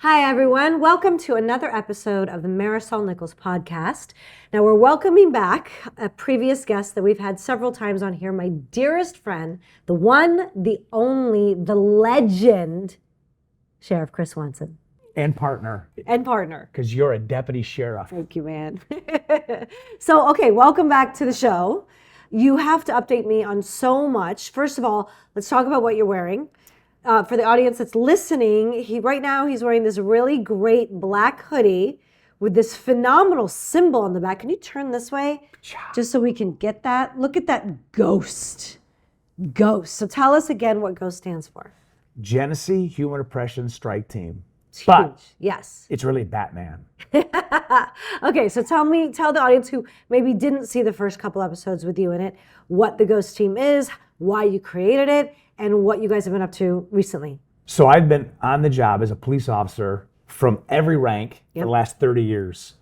Hi, everyone. Welcome to another episode of the Marisol Nichols Podcast. Now, we're welcoming back a previous guest that we've had several times on here, my dearest friend, the one, the only, the legend, Sheriff Chris Swanson. And partner. And partner. Because you're a deputy sheriff. Thank you, man. So, okay, welcome back to the show. You have to update me on so much. First of all, let's talk about what you're wearing. For the audience that's listening, right now he's wearing this really great black hoodie with this phenomenal symbol on the back. Can you turn this way just so we can get that? Look at that G.H.O.S.T. G.H.O.S.T. So tell us again what G.H.O.S.T stands for. Genesee Human Oppression Strike Team. It's but huge. Yes. It's really Batman. Okay, so tell the audience who maybe didn't see the first couple episodes with you in it, what the G.H.O.S.T team is, why you created it, and what you guys have been up to recently. So I've been on the job as a police officer from every rank for the last 30 years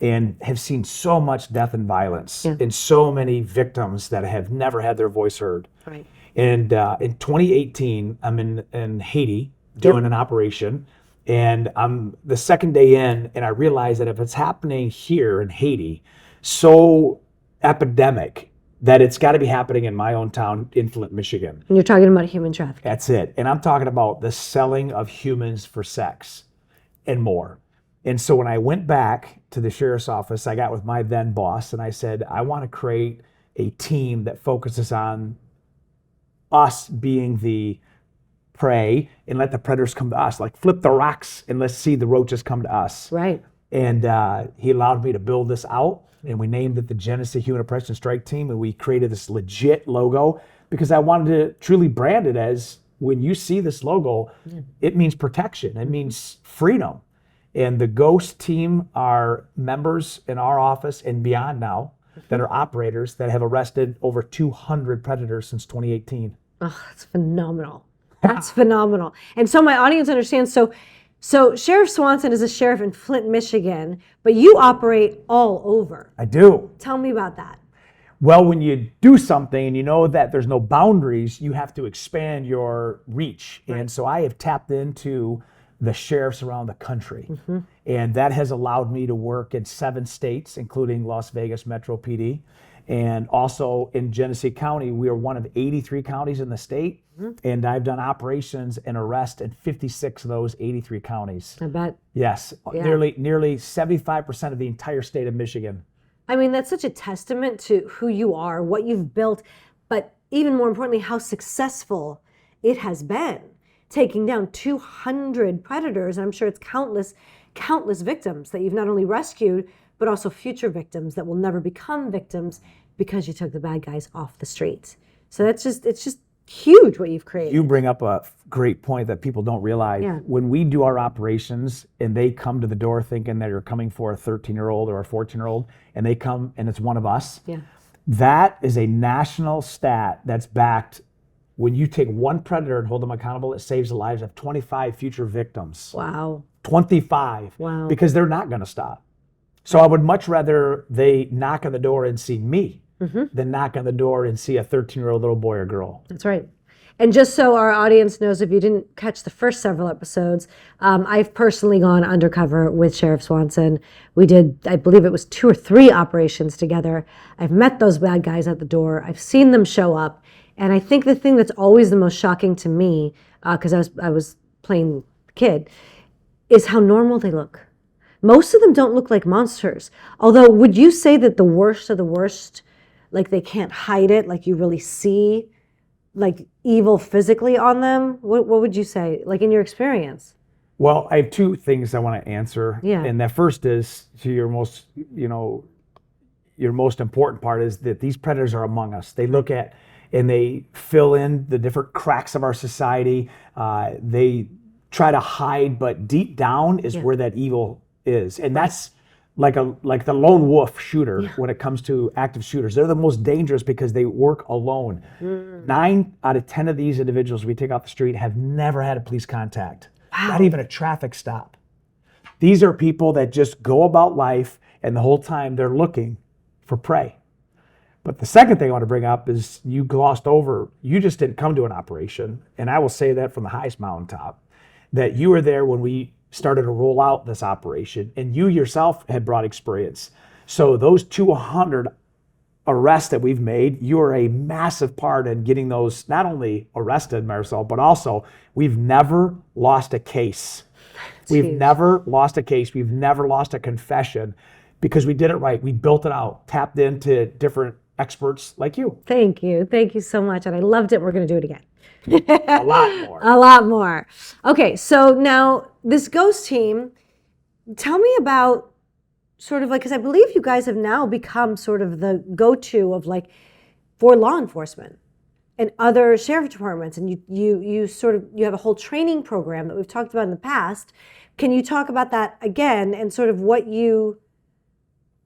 and have seen so much death and violence and so many victims that have never had their voice heard. Right. And in 2018, I'm in Haiti doing an operation, and I'm the second day in, and I realized that if it's happening here in Haiti, so epidemic, that it's got to be happening in my own town in Flint, Michigan. And you're talking about human trafficking. That's it. And I'm talking about the selling of humans for sex and more. And so when I went back to the sheriff's office, I got with my then boss and I said, I want to create a team that focuses on us being the prey and let the predators come to us. Like flip the rocks and let's see the roaches come to us. Right. And he allowed me to build this out. And we named it the Genesee Human Oppression Strike Team, and we created this legit logo because I wanted to truly brand it as, when you see this logo, it means protection, it means freedom. And the G.H.O.S.T team are members in our office and beyond now that are operators that have arrested over 200 predators since 2018. Oh, that's phenomenal. That's phenomenal. And so my audience understands, so Sheriff Swanson is a sheriff in Flint, Michigan, but you operate all over. I do. Tell me about that. Well, when you do something and you know that there's no boundaries, you have to expand your reach. Right. And so I have tapped into the sheriffs around the country. Mm-hmm. And that has allowed me to work in 7 states, including Las Vegas Metro PD. And also in Genesee County, we are one of 83 counties in the state. Mm-hmm. And I've done operations and arrests in 56 of those 83 counties. I bet. Yes, nearly 75% of the entire state of Michigan. I mean, that's such a testament to who you are, what you've built, but even more importantly, how successful it has been. Taking down 200 predators, and I'm sure it's countless victims that you've not only rescued, but also future victims that will never become victims because you took the bad guys off the streets. So it's just huge what you've created. You bring up a great point that people don't realize. Yeah. When we do our operations and they come to the door thinking that you're coming for a 13-year-old or a 14-year-old, and they come and it's one of us, that is a national stat that's backed. When you take one predator and hold them accountable, it saves the lives of 25 future victims. Wow. 25. Wow. Because they're not going to stop. So I would much rather they knock on the door and see me than knock on the door and see a 13-year-old little boy or girl. That's right. And just so our audience knows, if you didn't catch the first several episodes, I've personally gone undercover with Sheriff Swanson. We did, I believe it was 2 or 3 operations together. I've met those bad guys at the door. I've seen them show up. And I think the thing that's always the most shocking to me, because I was playing the kid, is how normal they look. Most of them don't look like monsters. Although, would you say that the worst of the worst, like they can't hide it, like you really see like evil physically on them? What would you say, like in your experience? Well, I have 2 things I want to answer. Yeah. And that first is to your most important part is that these predators are among us. They look at and they fill in the different cracks of our society. They try to hide, but deep down is where that evil is. And that's like the lone wolf shooter when it comes to active shooters. They're the most dangerous because they work alone. 9 out of 10 of these individuals we take off the street have never had a police contact. Wow. Not even a traffic stop. These are people that just go about life and the whole time they're looking for prey. But the second thing I want to bring up is you glossed over, you just didn't come to an operation, and I will say that from the highest mountaintop, that you were there when we started to roll out this operation, and you yourself had brought experience. So those 200 arrests that we've made, you are a massive part in getting those not only arrested, Marisol, but also we've never lost a case. We've never lost a case. We've never lost a confession because we did it right. We built it out, tapped into different experts like you. Thank you. Thank you so much. And I loved it. We're going to do it again. A lot more. A lot more. Okay, so now this G.H.O.S.T team, tell me about sort of like, because I believe you guys have now become sort of the go-to of like for law enforcement and other sheriff departments, and you have a whole training program that we've talked about in the past. Can you talk about that again and sort of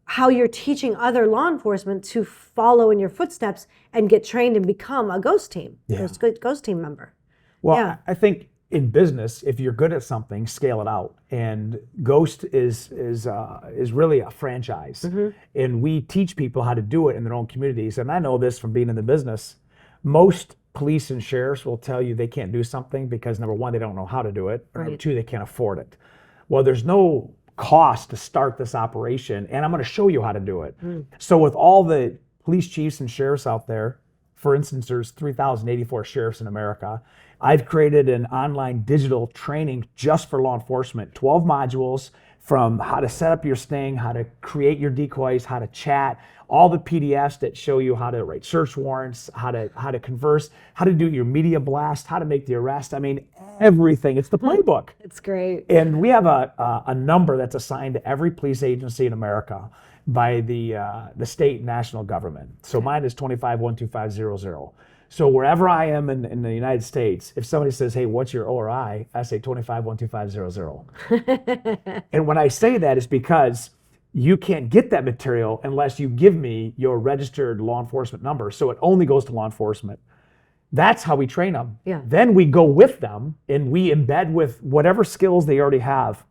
how you're teaching other law enforcement to follow in your footsteps and get trained and become a G.H.O.S.T team, G.H.O.S.T team member? Well, I think in business, if you're good at something, scale it out. And G.H.O.S.T is really a franchise, and we teach people how to do it in their own communities. And I know this from being in the business. Most police and sheriffs will tell you they can't do something because number one, they don't know how to do it, or number two, they can't afford it. Well, there's no cost to start this operation, and I'm going to show you how to do it. So with all the police chiefs and sheriffs out there, for instance, there's 3,084 sheriffs in America. I've created an online digital training just for law enforcement, 12 modules from how to set up your sting, how to create your decoys, how to chat, all the PDFs that show you how to write search warrants, how to converse, how to do your media blast, how to make the arrest. I mean, everything. It's the playbook. It's great. And we have a number that's assigned to every police agency in America by the state and national government. So mine is 2512500. So wherever I am in the United States, if somebody says, hey, what's your ORI? I say 2512500. And when I say that, it's because you can't get that material unless you give me your registered law enforcement number. So it only goes to law enforcement. That's how we train them. Yeah. Then we go with them and we embed with whatever skills they already have.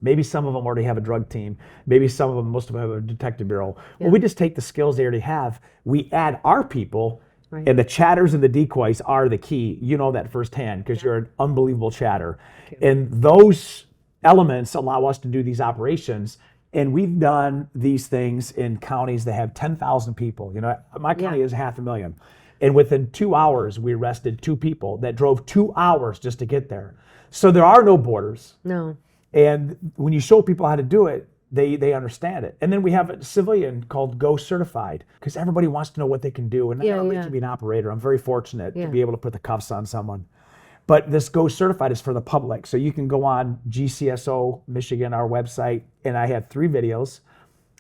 Maybe some of them already have a drug team. Maybe some of them, most of them have a detective bureau. Yeah. Well, we just take the skills they already have. We add our people. Right. And the chatters and the decoys are the key. You know that firsthand because you're an unbelievable chatter. And those elements allow us to do these operations. And we've done these things in counties that have 10,000 people. You know, my county is 500,000. And within 2 hours, we arrested 2 people that drove 2 hours just to get there. So there are no borders. No. And when you show people how to do it, they understand it. And then we have a civilian called G.O.S.T certified because everybody wants to know what they can do. And I don't need to be an operator. I'm very fortunate to be able to put the cuffs on someone. But this G.O.S.T certified is for the public. So you can go on GCSO Michigan, our website, and I have 3 videos,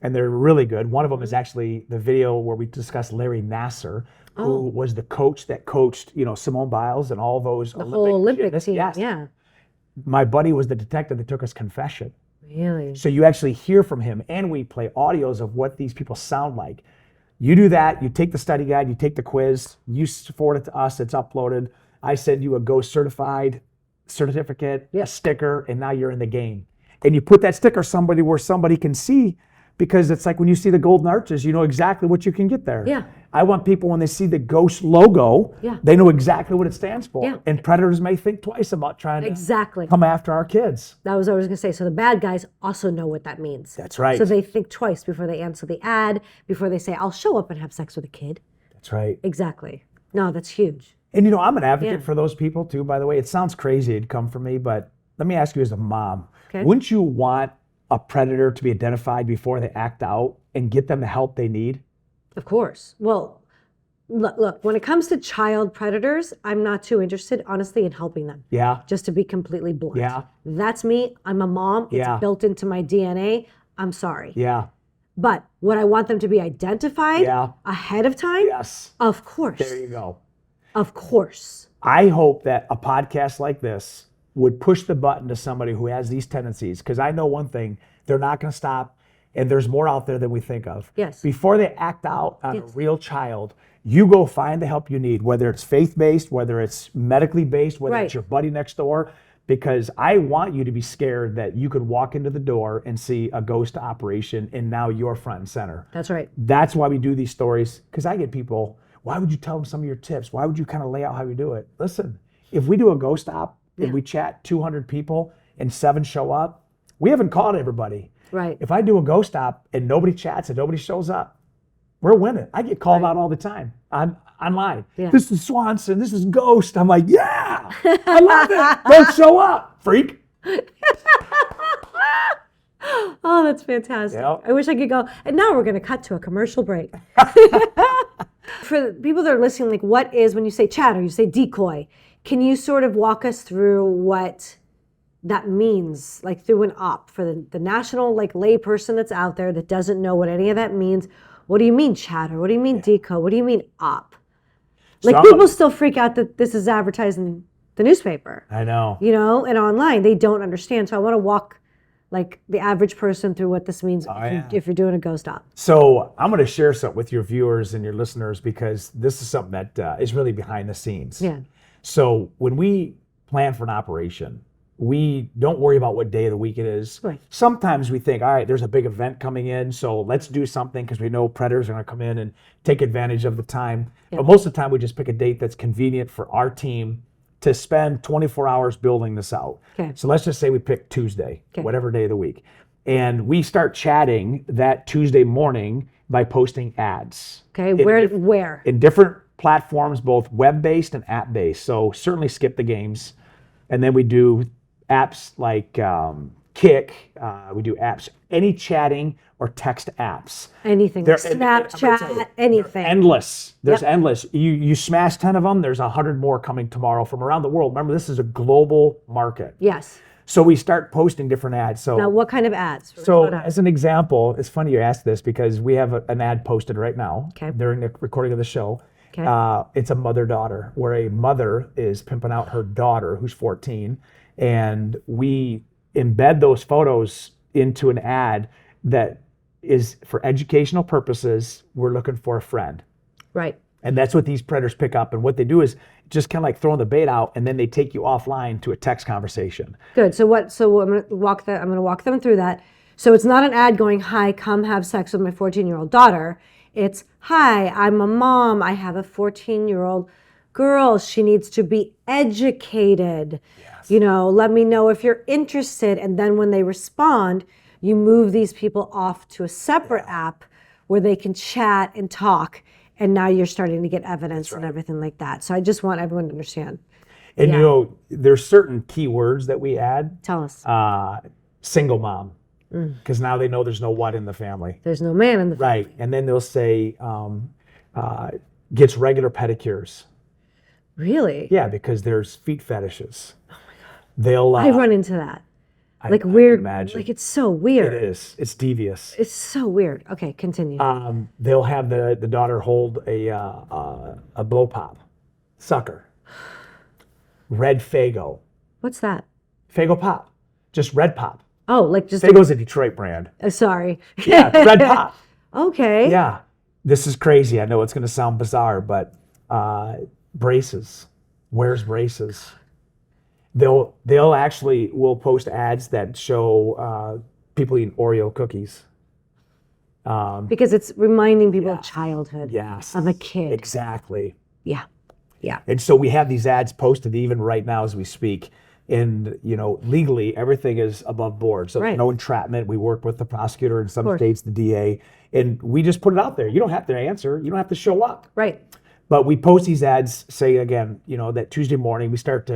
and they're really good. One of them is actually the video where we discussed Larry Nassar, who was the coach that coached, Simone Biles and all those whole Olympic team. Yes. Yeah. My buddy was the detective that took us confession. Really? So you actually hear from him, and we play audios of what these people sound like. You do that, you take the study guide, you take the quiz, you forward it to us, it's uploaded. I send you a G.O.S.T certified certificate, a sticker, and now you're in the game. And you put that sticker where somebody can see, because it's like when you see the golden arches, you know exactly what you can get there. Yeah. I want people, when they see the G.O.S.T logo, they know exactly what it stands for. Yeah. And predators may think twice about trying to come after our kids. That was what I was going to say. So the bad guys also know what that means. That's right. So they think twice before they answer the ad, before they say, I'll show up and have sex with a kid. That's right. Exactly. No, that's huge. And I'm an advocate for those people too, by the way. It sounds crazy it'd come from me, but let me ask you as a mom, wouldn't you want a predator to be identified before they act out and get them the help they need? Of course. Well, look, when it comes to child predators, I'm not too interested, honestly, in helping them. Yeah. Just to be completely blunt. Yeah. That's me. I'm a mom. It's built into my DNA. I'm sorry. Yeah. But would I want them to be identified ahead of time? Yes. Of course. There you go. Of course. I hope that a podcast like this would push the button to somebody who has these tendencies, because I know one thing, they're not going to stop, and there's more out there than we think of. Yes. Before they act out on a real child, you go find the help you need, whether it's faith-based, whether it's medically based, whether it's your buddy next door, because I want you to be scared that you could walk into the door and see a G.O.S.T operation and now you're front and center. That's right. That's why we do these stories, because I get people, why would you tell them some of your tips? Why would you kind of lay out how you do it? Listen, if we do a G.O.S.T op and we chat 200 people and 7 show up, we haven't caught everybody. Right. If I do a ghost stop and nobody chats and nobody shows up, we're winning. I get called out all the time online. Yeah. This is Swanson. This is Ghost. I'm like, yeah, I love it. Don't show up, freak. Oh, that's fantastic. Yep. I wish I could go. And now we're going to cut to a commercial break. For the people that are listening, like, what is, when you say chatter, you say decoy, can you sort of walk us through what that means, like through an op for the national, like, lay person that's out there that doesn't know what any of that means? What do you mean chatter? What do you mean decoy? What do you mean op? Like, So people still freak out that this is advertised in the newspaper. I know. You know, and online, they don't understand. So I want to walk, like, the average person through what this means if you're doing a ghost op. So I'm going to share something with your viewers and your listeners, because this is something that is really behind the scenes. Yeah. So when we plan for an operation, we don't worry about what day of the week it is. Right. Sometimes we think, all right, there's a big event coming in, so let's do something because we know predators are going to come in and take advantage of the time. Yeah. But most of the time, we just pick a date that's convenient for our team to spend 24 hours building this out. Okay. So let's just say we pick Tuesday, Okay. whatever day of the week. And we start chatting that Tuesday morning by posting ads. Okay, In where? In different platforms, both web-based and app-based. So certainly skip the games. And then we do apps like Kik. We do apps, any chatting or text apps. Anything. They're- Snapchat, anything. Endless. There's Yep. endless. You smash 10 of them, there's 100 more coming tomorrow from around the world. Remember, this is a global market. Yes. So we start posting different ads. So Now, what kind of ads? so What ads? as an example, it's funny you asked this because we have an ad posted right now Okay. during the recording of the show. Okay. It's a mother-daughter, where a mother is pimping out her daughter who's 14, and we embed those photos into an ad that is for educational purposes. We're looking for a friend. Right. And that's what these predators pick up. And what they do is just kind of like throwing the bait out, and then they take you offline to a text conversation. Good. So I'm going to walk them through that. So it's not an ad going, "Hi, come have sex with my 14-year-old daughter." It's, "Hi, I'm a mom. I have a 14-year-old girl. She needs to be educated. Yes. You know, let me know if you're interested." And then when they respond, you move these people off to a separate app where they can chat and talk. And now you're starting to get evidence and everything like that. So I just want everyone to understand. And Yeah. you know, there's certain keywords that we add. Tell us. Single mom, because now they know there's no what in the family. There's no man in the Right. And then they'll say, gets regular pedicures. Really? Yeah, because there's feet fetishes. Oh my God. They'll. I run into that. Like I weird. can imagine. Like it's so weird. It is. It's devious. It's so weird. Okay, continue. They'll have the daughter hold a blow pop, sucker. Red Fago. What's that? Fago pop. Just red pop. Oh, like just. Fago's a Detroit brand. Sorry. Yeah, red pop. Okay. Yeah. This is crazy. I know it's going to sound bizarre, but braces. Wears braces. They'll actually will post ads that show people eating Oreo cookies. Because it's reminding people of childhood. Yes. Of a kid. Exactly. Yeah. Yeah. And so we have these ads posted even right now as we speak. And, you know, legally, everything is above board. So Right. there's no entrapment. We work with the prosecutor in some course. states, the DA, and we just put it out there. You don't have to answer. You don't have to show up. Right. But we post these ads, say again, you know, that Tuesday morning we start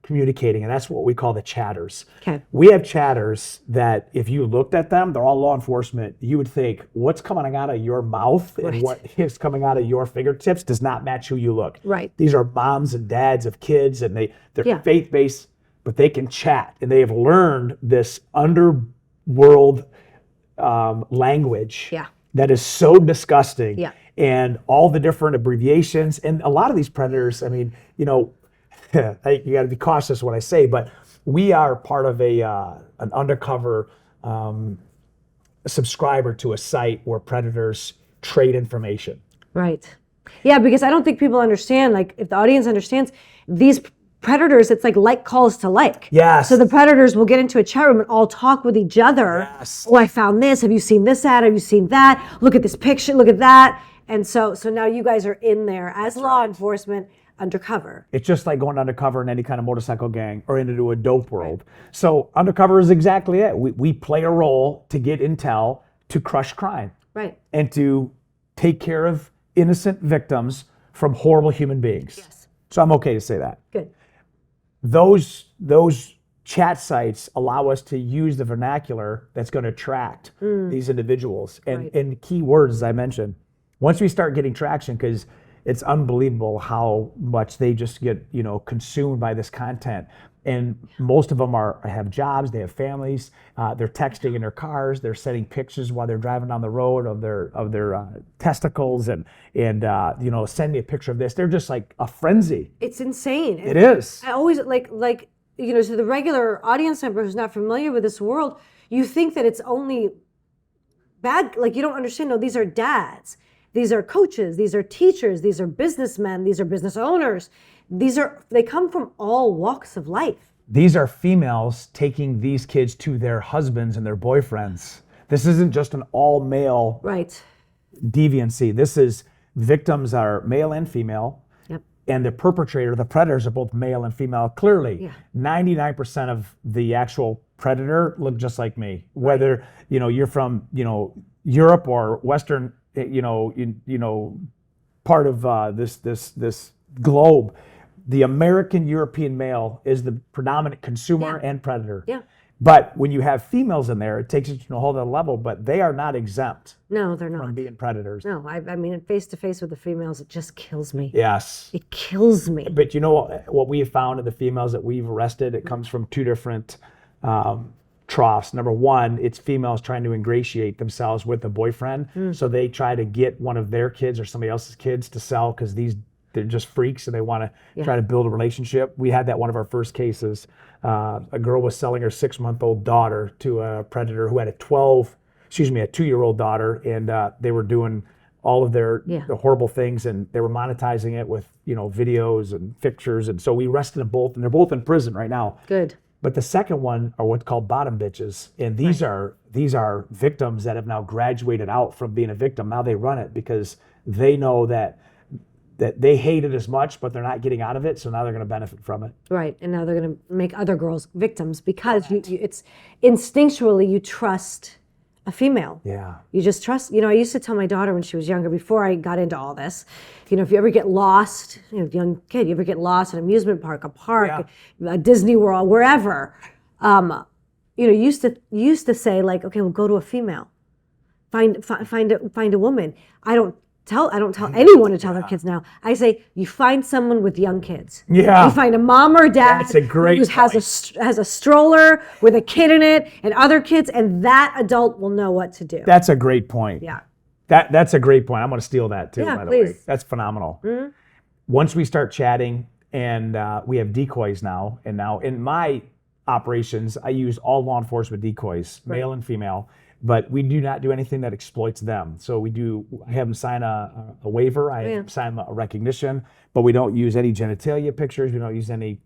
communicating, and that's what we call the chatters. Okay. We have chatters that if you looked at them, they're all law enforcement. You would think what's coming out of your mouth Right. and what is coming out of your fingertips does not match who you look. Right. These are moms and dads of kids, and they're Yeah. faith-based, but they can chat, and they have learned this underworld language Yeah. that is so disgusting. Yeah. And all the different abbreviations, and a lot of these predators, I mean, you know, you got to be cautious what I say, but we are part of an undercover subscriber to a site where predators trade information. Right. Yeah, because I don't think people understand, like, if the audience understands, these predators, it's like calls to like. Yes. So the predators will get into a chat room and all talk with each other. Yes. Oh, I found this. Have you seen this ad? Have you seen that? Look at this picture. Look at that. And so now you guys are in there as law enforcement, undercover. It's just like going undercover in any kind of motorcycle gang or into a dope world. So undercover is exactly it. We play a role to get intel to crush crime. Right. And to take care of innocent victims from horrible human beings. Yes. So I'm okay to say that. Good. Those chat sites allow us to use the vernacular that's going to attract these individuals. And key words, as I mentioned, once we start getting traction, because it's unbelievable how much they just get, consumed by this content. And most of them have jobs, they have families, they're texting in their cars, they're sending pictures while they're driving down the road of their testicles and send me a picture of this. They're just like a frenzy. It's insane. It is. I always like to the regular audience member who's not familiar with this world, you think that it's only bad, like you don't understand. No, these are dads. These are coaches, these are teachers, these are businessmen, these are business owners. They come from all walks of life. These are females taking these kids to their husbands and their boyfriends. This isn't just an all male deviancy. This is victims are male and female. Yep. And the perpetrator, the predators are both male and female. Clearly, 99% of the actual predator look just like me. Whether, you're from, Europe or Western, part of this globe. The American European male is the predominant consumer and predator. Yeah. But when you have females in there, it takes it to a whole other level, but they are not exempt. No, they're not. From being predators. No, I mean, face to face with the females, it just kills me. Yes. It kills me. But what we have found in the females that we've arrested, it comes from two different troughs. Number one, it's females trying to ingratiate themselves with a boyfriend. So they try to get one of their kids or somebody else's kids to sell because they're just freaks and they want to try to build a relationship. We had that one of our first cases. A girl was selling her 6-month-old daughter to a predator who had a 2-year-old daughter, and they were doing all of the horrible things, and they were monetizing it with videos and pictures. And so we arrested them both, and they're both in prison right now. Good. But the second one are what's called bottom bitches, and these are victims that have now graduated out from being a victim. Now they run it because they know that they hate it as much, but they're not getting out of it, so now they're going to benefit from it. Right, and now they're going to make other girls victims because it's instinctually you trust a female. Yeah. You just trust. I used to tell my daughter when she was younger, before I got into all this, if you ever get lost, young kid, you ever get lost in an amusement park, a Disney World, wherever, used to say like, okay, well, go to a female, find a woman. I don't tell anyone to tell their kids now. I say you find someone with young kids. Yeah. You find a mom or dad who has a stroller with a kid in it and other kids, and that adult will know what to do. That's a great point. Yeah. That's a great point. I'm going to steal that too, by the way. Please. That's phenomenal. Mm-hmm. Once we start chatting, and we have decoys now, and now in my operations, I use all law enforcement decoys, male and female. But we do not do anything that exploits them. So I have them sign a waiver, I have them sign a recognition, but we don't use any genitalia pictures, we don't use any,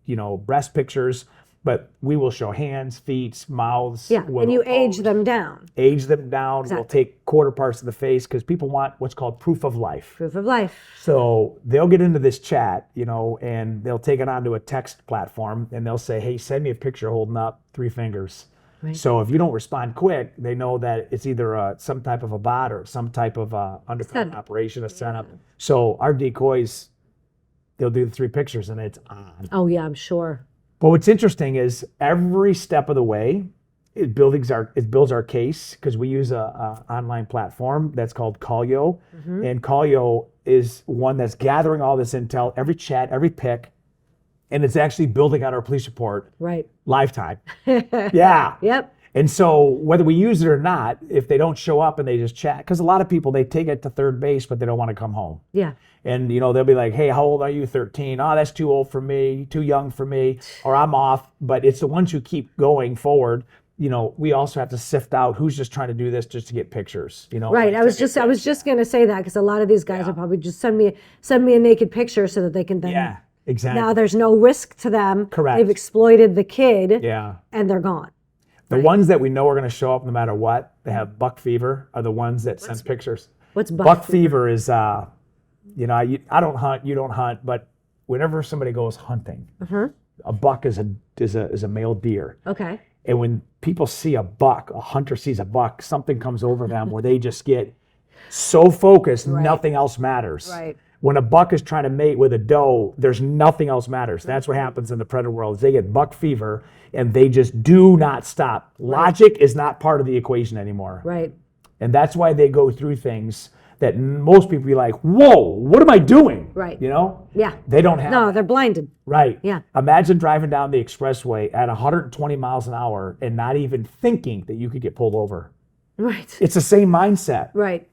breast pictures, but we will show hands, feet, mouths. Yeah, and you age them down. Age them down, We'll take quarter parts of the face, because people want what's called proof of life. Proof of life. So they'll get into this chat, and they'll take it onto a text platform, and they'll say, hey, send me a picture holding up 3 fingers. Right. So if you don't respond quick, they know that it's either some type of a bot or some type of undercover operation, a setup. So our decoys, they'll do the 3 pictures and it's on. Oh yeah, I'm sure. But what's interesting is every step of the way, it builds our case, because we use a online platform that's called Callyo, and Callyo is one that's gathering all this intel, every chat, every pic. And it's actually building out our police report. Right. Lifetime. Yeah. Yep. And so whether we use it or not, if they don't show up and they just chat, because a lot of people, they take it to third base, but they don't want to come home. Yeah. And, they'll be like, hey, how old are you? 13. Oh, that's too old for me, too young for me, or I'm off. But it's the ones who keep going forward. We also have to sift out who's just trying to do this just to get pictures. Right. I was just going to say that, because a lot of these guys will probably just send me a naked picture so that they can then. Yeah. Exactly. Now there's no risk to them. Correct. They've exploited the kid. Yeah. And they're gone. The ones that we know are going to show up no matter what, they have buck fever, are the ones that send pictures. What's buck fever? Is, I don't hunt, you don't hunt, but whenever somebody goes hunting, a buck is a male deer. Okay. And when people see a buck, a hunter sees a buck, something comes over them where they just get so focused, nothing else matters. Right. When a buck is trying to mate with a doe, there's nothing else matters. That's what happens in the predator world. Is they get buck fever and they just do not stop. Logic is not part of the equation anymore. Right. And that's why they go through things that most people be like, whoa, what am I doing? Right. You know? Yeah. They don't have No, they're blinded. Right. Yeah. Imagine driving down the expressway at 120 miles an hour and not even thinking that you could get pulled over. Right. It's the same mindset. Right.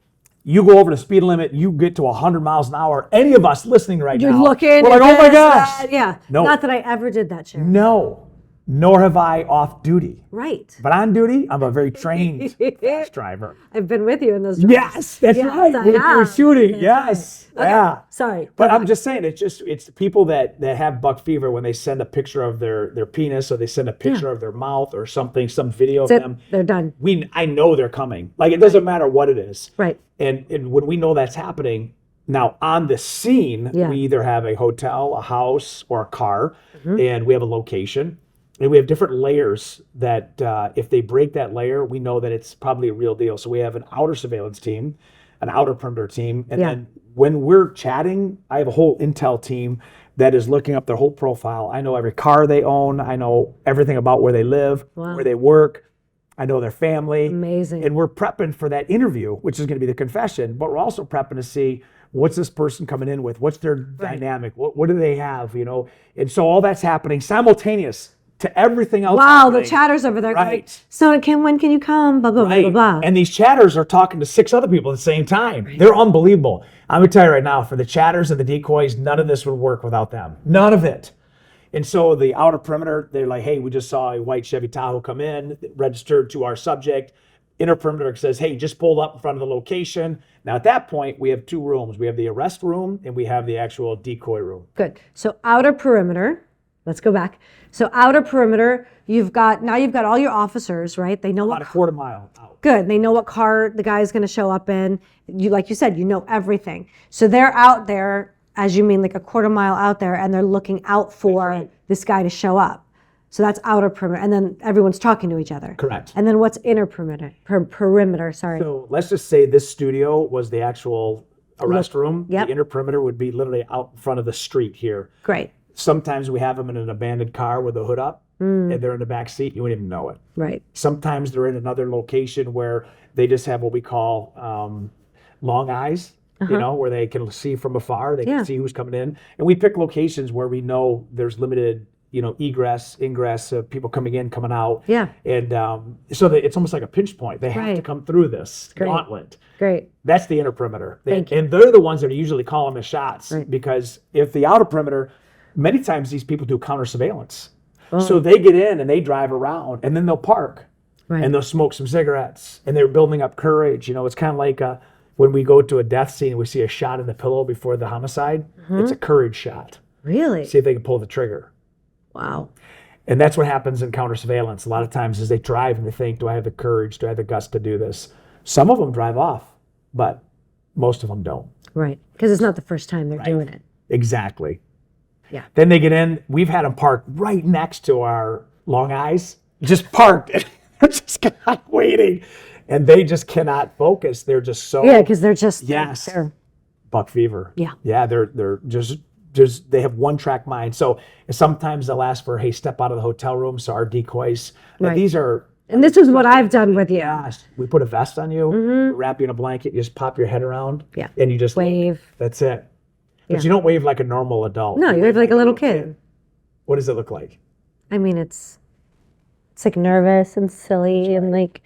You go over the speed limit, you get to 100 miles an hour. Any of us listening right You're now, looking. we're like, oh my gosh. Yeah. No. Not that I ever did that, Sheriff. No. Nor have I off duty. Right. But on duty, I'm a very trained fast driver. I've been with you in those drives. Yes, that's right. I We're have. shooting. That's Yes. right. Okay. Yeah. Sorry. But I'm just saying, it's the people that have buck fever when they send a picture of their penis or they send a picture of their mouth or something, some video That's of it. them. They're done. I know they're coming. Like, it doesn't matter what it is. Right. And when we know that's happening, now on the scene, we either have a hotel, a house, or a car, and we have a location. And we have different layers that if they break that layer, we know that it's probably a real deal. So we have an outer surveillance team, an outer perimeter team. And then when we're chatting, I have a whole intel team that is looking up their whole profile. I know every car they own. I know everything about where they live, where they work. I know their family. Amazing. And we're prepping for that interview, which is going to be the confession. But we're also prepping to see what's this person coming in with? What's their dynamic? What do they have? You know? And so all that's happening simultaneous to everything else. Wow, happening. the chatters over there. Right. So when can you come? Blah, blah, blah, blah, blah. And these chatters are talking to 6 other people at the same time. They're unbelievable. I'm going to tell you right now, for the chatters and the decoys, none of this would work without them. None of it. And so the outer perimeter, they're like, hey, we just saw a white Chevy Tahoe come in, registered to our subject. Inner perimeter says, hey, just pulled up in front of the location. Now at that point, we have 2 rooms. We have the arrest room and we have the actual decoy room. Good. So outer perimeter. Let's go back. So outer perimeter, you've got all your officers, right? They know About a quarter mile out. Good. They know what car the guy is going to show up in. Like you said, you know everything. So they're out there, as you mean, like a quarter mile out there, and they're looking out for this guy to show up. So that's outer perimeter, and then everyone's talking to each other. Correct. And then what's inner perimeter? Perimeter. Sorry. So let's just say this studio was the actual arrest room. Yep. The inner perimeter would be literally out in front of the street here. Great. Sometimes we have them in an abandoned car with the hood up, and they're in the back seat. You wouldn't even know it. Right. Sometimes they're in another location where they just have what we call long eyes, you know, where they can see from afar. They can see who's coming in. And we pick locations where we know there's limited, egress, ingress, people coming in, coming out. Yeah. And so that it's almost like a pinch point. They have to come through this gauntlet. Great. That's the inner perimeter. Thank you. And they're the ones that are usually calling the shots because if the outer perimeter, many times these people do counter surveillance. So they get in and they drive around and then they'll park and they'll smoke some cigarettes and they're building up courage. It's kind of like when we go to a death scene and we see a shot in the pillow before the homicide. It's a courage shot. Really? See if they can pull the trigger. Wow. And that's what happens in counter surveillance. A lot of times is they drive and they think, do I have the courage? Do I have the guts to do this? Some of them drive off, but most of them don't. Right. Because it's not the first time they're doing it. Exactly. Yeah. Then they get in. We've had them parked right next to our long eyes, just parked. They're just waiting. And they just cannot focus. They're just so. Yeah, because they're just. Yes. They're, buck fever. Yeah. Yeah, they're just they have one track mind. So sometimes they'll ask for, hey, step out of the hotel room. So our decoys. And these are. And this is what I've done with you. Gosh, we put a vest on you, wrap you in a blanket, you just pop your head around. Yeah. And you just wave. That's it. But you don't wave like a normal adult. No, you wave like a little kid. What does it look like? I mean, it's like nervous and silly and like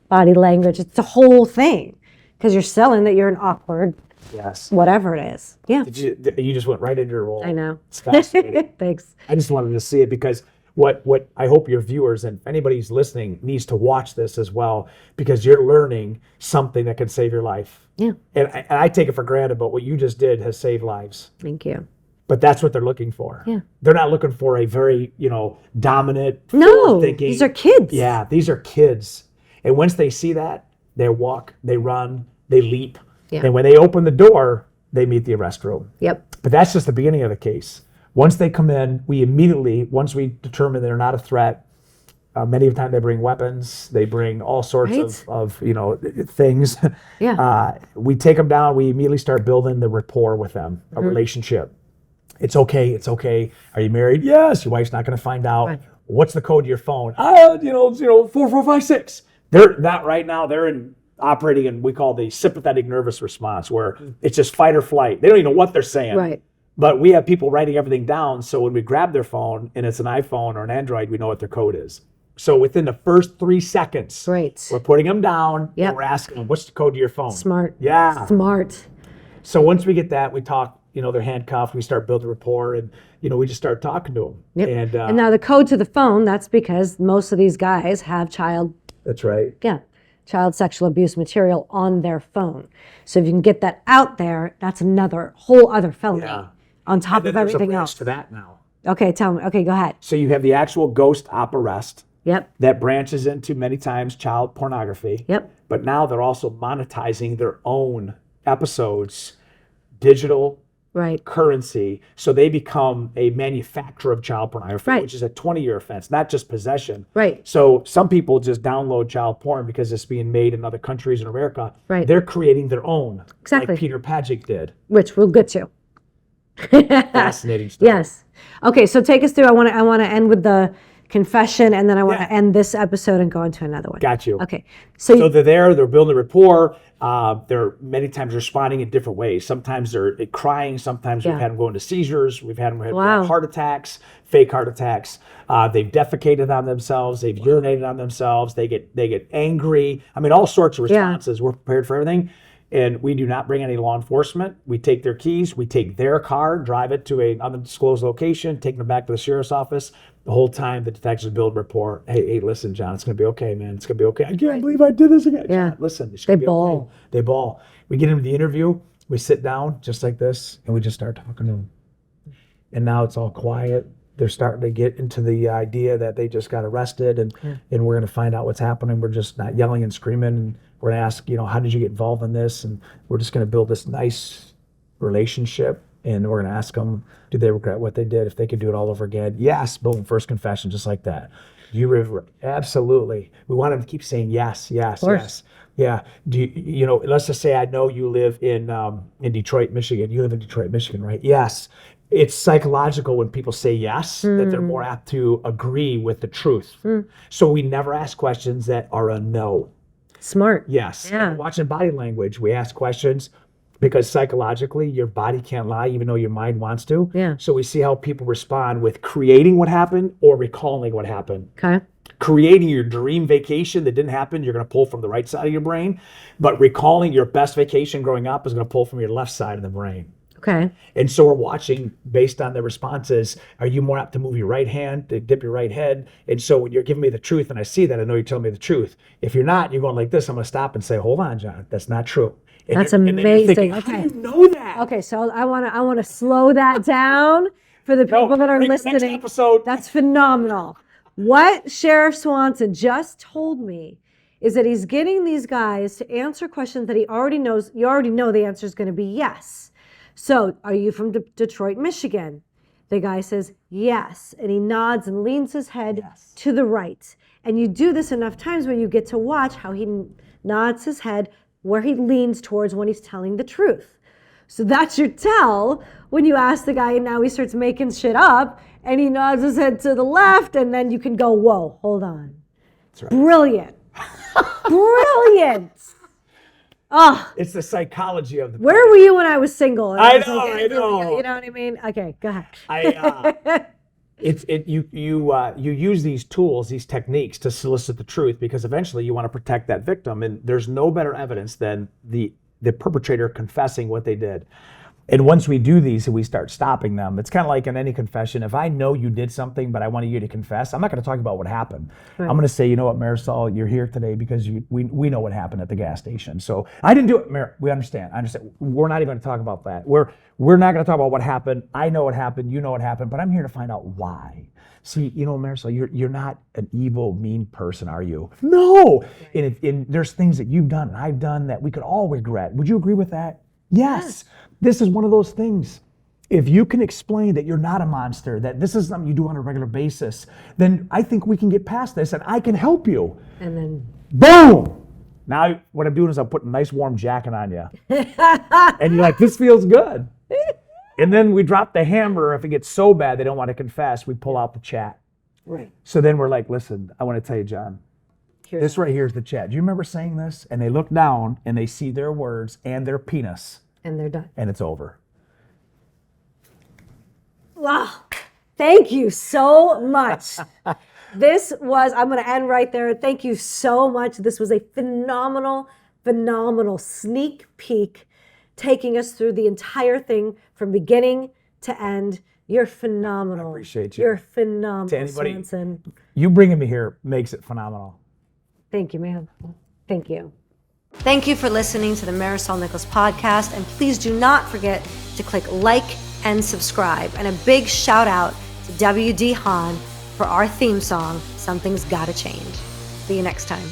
body language. It's the whole thing because you're selling that you're an awkward, whatever it is. Yeah. You just went right into your role. I know. It's fascinating. Thanks. I just wanted to see it because what I hope your viewers and anybody who's listening needs to watch this as well because you're learning something that can save your life. Yeah. And I take it for granted, but what you just did has saved lives. Thank you. But that's what they're looking for. Yeah. They're not looking for a very, dominant, no, thinking. These are kids. Yeah, these are kids. And once they see that, they walk, they run, they leap. Yeah. And when they open the door, they meet the arrest room. Yep. But that's just the beginning of the case. Once they come in, we immediately, once we determine they're not a threat, many of the time they bring weapons, they bring all sorts of things. Yeah. We take them down, we immediately start building the rapport with them, a relationship. It's okay. Are you married? Yes. Your wife's not going to find out. Right. What's the code to your phone? 4456. They're not right now. They're operating in we call the sympathetic nervous response, where it's just fight or flight. They don't even know what they're saying. Right. But we have people writing everything down, so when we grab their phone and it's an iPhone or an Android, we know what their code is. So within the first 3 seconds, Great. we're putting them down Yep. and we're asking them, what's the code to your phone? Smart. Yeah. Smart. So once we get that, we talk, they're handcuffed, we start building rapport, and, we just start talking to them. Yep. And now the code to the phone, that's because most of these guys have child sexual abuse material on their phone. So if you can get that out there, that's another whole other felony on top of everything else. To that now. Okay, tell me. Okay, go ahead. So you have the actual ghost op arrest. Yep. That branches into many times child pornography. Yep. But now they're also monetizing their own episodes, digital currency. So they become a manufacturer of child pornography, which is a 20-year offense, not just possession. Right. So some people just download child porn because it's being made in other countries in America. Right. They're creating their own. Exactly. Like Peter Pagic did. Which we'll get to. Fascinating stuff. Yes. Okay, so take us through. I want to end with the confession, and then I want to end this episode and go into another one. Got you. Okay. So they're building rapport. They're many times responding in different ways. Sometimes they're crying. Sometimes we've had them go into seizures. We've had them have heart attacks, fake heart attacks. They've defecated on themselves. They've urinated on themselves. They get angry. I mean, all sorts of responses. We're prepared for everything. And we do not bring any law enforcement. We take their keys. We take their car, drive it to an undisclosed location, take them back to the sheriff's office. The whole time, the detectives build rapport. Hey, listen, John, it's going to be okay, man. It's going to be okay. I can't believe I did this again. Yeah. John, listen, it's They going to be bawl. okay. They bawl. We get into the interview. We sit down just like this, and we just start talking to them. And now it's all quiet. They're starting to get into the idea that they just got arrested, and we're going to find out what's happening. We're just not yelling and screaming. And we're going to ask, how did you get involved in this? And we're just going to build this nice relationship. And we're going to ask them, do they regret what they did? If they could do it all over again? Yes. Boom. First confession, just like that. You regret? Absolutely. We want them to keep saying yes, yes, yes. Yeah. Do you, let's just say I know you live in Detroit, Michigan. You live in Detroit, Michigan, right? Yes. It's psychological when people say yes, that they're more apt to agree with the truth. So we never ask questions that are a no. Smart. Yes. Yeah. Watching body language, we ask questions because psychologically your body can't lie even though your mind wants to. Yeah. So we see how people respond with creating what happened or recalling what happened. Okay. Creating your dream vacation that didn't happen, you're going to pull from the right side of your brain. But recalling your best vacation growing up is going to pull from your left side of the brain. Okay. And so we're watching based on the responses. Are you more apt to move your right hand, to dip your right head? And so when you're giving me the truth and I see that, I know you're telling me the truth. If you're not, you're going like this, I'm going to stop and say, hold on, John, that's not true. And that's amazing. Thinking, okay. How do you know that? Okay, so I want to slow that down for the people that are listening. Next episode. That's phenomenal. What Sheriff Swanson just told me is that he's getting these guys to answer questions that he already knows. You already know the answer is going to be yes. So, are you from Detroit, Michigan? The guy says yes, and he nods and leans his head to the right. And you do this enough times where you get to watch how he nods his head where he leans towards when he's telling the truth. So that's your tell when you ask the guy, and now he starts making shit up, and he nods his head to the left, and then you can go, whoa, hold on. That's right. Brilliant. Brilliant. Oh, it's the psychology of the. Where were you when I was single? I know. You know what I mean? Okay, go ahead. You use these tools, these techniques to solicit the truth because eventually you want to protect that victim, and there's no better evidence than the perpetrator confessing what they did. And once we do these and we start stopping them, it's kind of like in any confession. If I know you did something, but I want you to confess, I'm not going to talk about what happened. Right. I'm going to say, you know what, Marisol, you're here today because we know what happened at the gas station. So I didn't do it, we understand. I understand. We're not even going to talk about that. We're not going to talk about what happened. I know what happened. You know what happened. But I'm here to find out why. See, Marisol, you're not an evil, mean person, are you? No. And there's things that you've done and I've done that we could all regret. Would you agree with that? Yes. This is one of those things. if you can explain that you're not a monster, that this is something you do on a regular basis, then I think we can get past this and I can help you. And then, boom! Now what I'm doing is I'm putting a nice warm jacket on you. And you're like, this feels good. And then we drop the hammer. If it gets so bad they don't want to confess, we pull out the chat. right. So then we're like, listen, I want to tell you, John, this right here is the chat. Do you remember saying this? And they look down and they see their words and their penis. And they're done. And it's over. Wow. Thank you so much. I'm going to end right there. Thank you so much. This was a phenomenal sneak peek, taking us through the entire thing from beginning to end. You're phenomenal. I appreciate you. You're phenomenal, To anybody, Swanson. you bringing me here makes it phenomenal. Thank you, man. Thank you. Thank you for listening to the Marisol Nichols Podcast. And please do not forget to click like and subscribe. And a big shout out to W.D. Hahn for our theme song, Something's Gotta Change. See you next time.